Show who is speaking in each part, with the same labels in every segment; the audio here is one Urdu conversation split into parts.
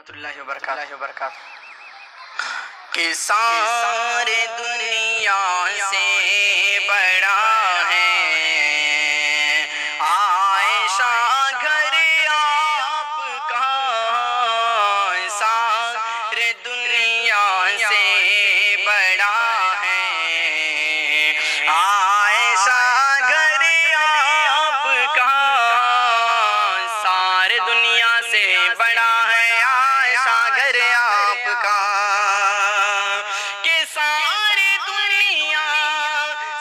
Speaker 1: ورحمۃ اللہ وبرکاتہ کہ سارے دنیا سے بڑا ہے عائشہ گھر آپ کا، سارے دنیا سے بڑا ہے عائشہ گھر آپ کا، سارے دنیا سے بڑا ہے عائشہ گھر آپ کا، کہ ساری دنیا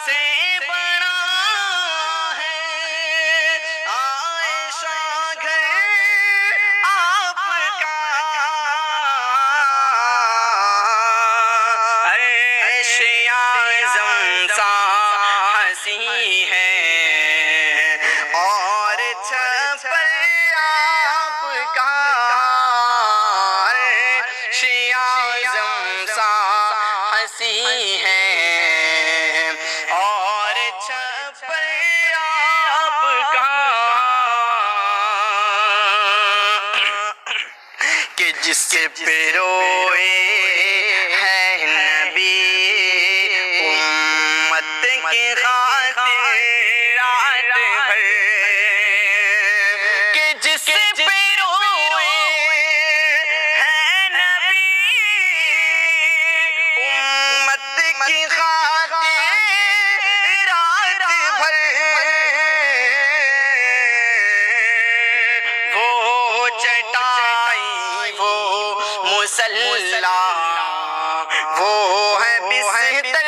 Speaker 1: سے بڑا ہے عائشہ گھر آپ کا، عرش اعظم سا ہنسی ہے اور چھپر آپ کا، عرش اعظم سا ہنسی ہے اور چھپر آپ کا، کہ جس پہ روئے ہے نبی امت کی خاطر رات بھر، کہ جس پہ روئے ہے نبی امت کی خاطر رات بھر، وہ چٹائی وہ مصلی وہ ہے بستر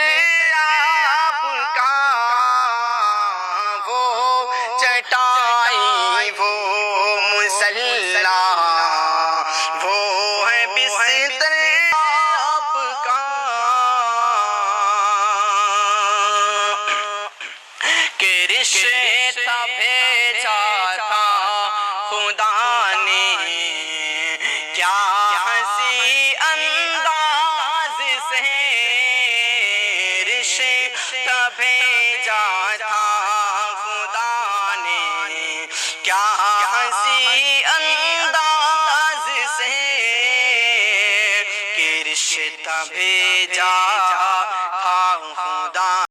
Speaker 1: آپ کا، وہ چٹائی وہ مصلی وہ ہے بستر آپ کا، کہ رشتہ بھیجا تھا خدا نے کیا ہنسی انداز سے، رشتہ بھیجا تھا خدا نے کیا ہنسی انداز سے، کہ رشتہ